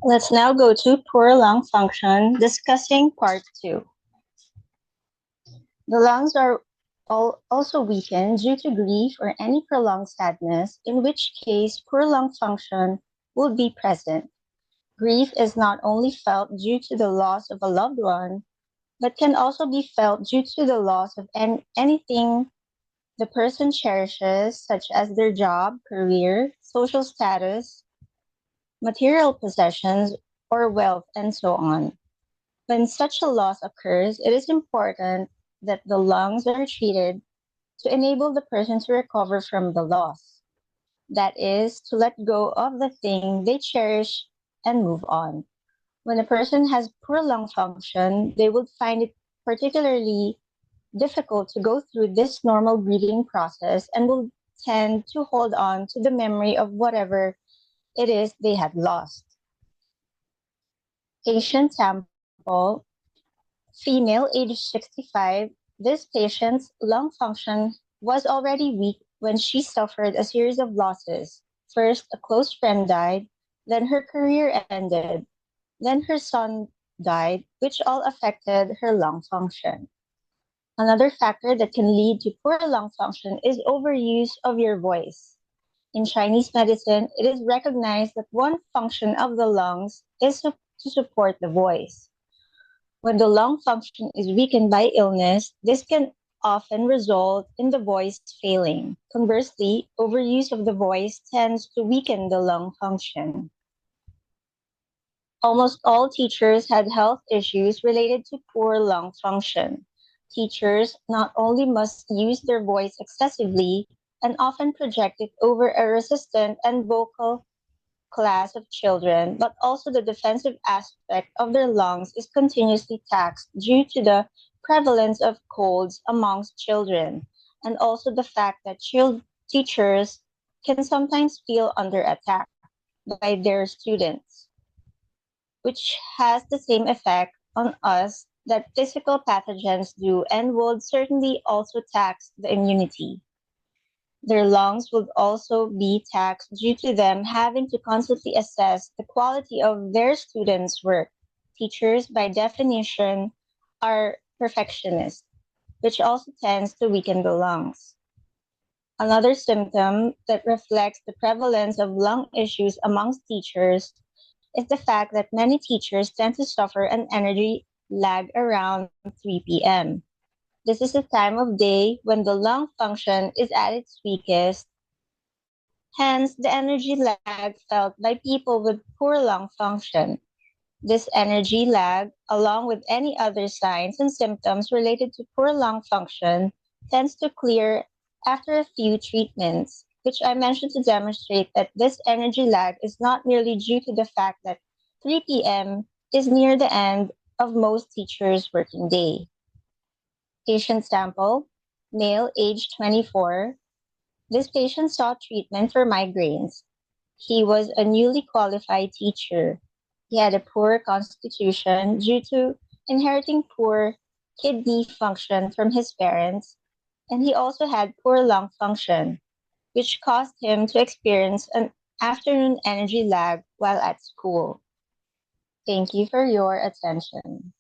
Let's now go to poor lung function, discussing part two. The lungs are also weakened due to grief or any prolonged sadness, in which case poor lung function will be present. Grief is not only felt due to the loss of a loved one, but can also be felt due to the loss of anything the person cherishes, such as their job, career, social status, material possessions, or wealth, and so on. When such a loss occurs, it is important that the lungs are treated to enable the person to recover from the loss. That is, to let go of the thing they cherish and move on. When a person has poor lung function, they would find it particularly difficult to go through this normal grieving process and will tend to hold on to the memory of whatever it is they had lost. Patient sample, female, age 65. This patient's lung function was already weak when she suffered a series of losses. First, a close friend died, then her career ended, then her son died, which all affected her lung function. Another factor that can lead to poor lung function is overuse of your voice. In Chinese medicine, it is recognized that one function of the lungs is to support the voice. When the lung function is weakened by illness, this can often result in the voice failing. Conversely, overuse of the voice tends to weaken the lung function. Almost all teachers had health issues related to poor lung function. Teachers not only must use their voice excessively and often project it over a resistant and vocal class of children, but also the defensive aspect of their lungs is continuously taxed due to the prevalence of colds amongst children, and also the fact that teachers can sometimes feel under attack by their students, which has the same effect on us that physical pathogens do and would certainly also tax the immunity. Their lungs would also be taxed due to them having to constantly assess the quality of their students' work. Teachers, by definition, are perfectionists, which also tends to weaken the lungs. Another symptom that reflects the prevalence of lung issues amongst teachers is the fact that many teachers tend to suffer an energy lag around 3 p.m. This is a time of day when the lung function is at its weakest. Hence, the energy lag felt by people with poor lung function. This energy lag, along with any other signs and symptoms related to poor lung function, tends to clear after a few treatments, which I mentioned to demonstrate that this energy lag is not merely due to the fact that 3 p.m. is near the end of most teachers' working day. Patient sample, male, age 24. This patient sought treatment for migraines. He was a newly qualified teacher. He had a poor constitution due to inheriting poor kidney function from his parents, and he also had poor lung function, which caused him to experience an afternoon energy lag while at school. Thank you for your attention.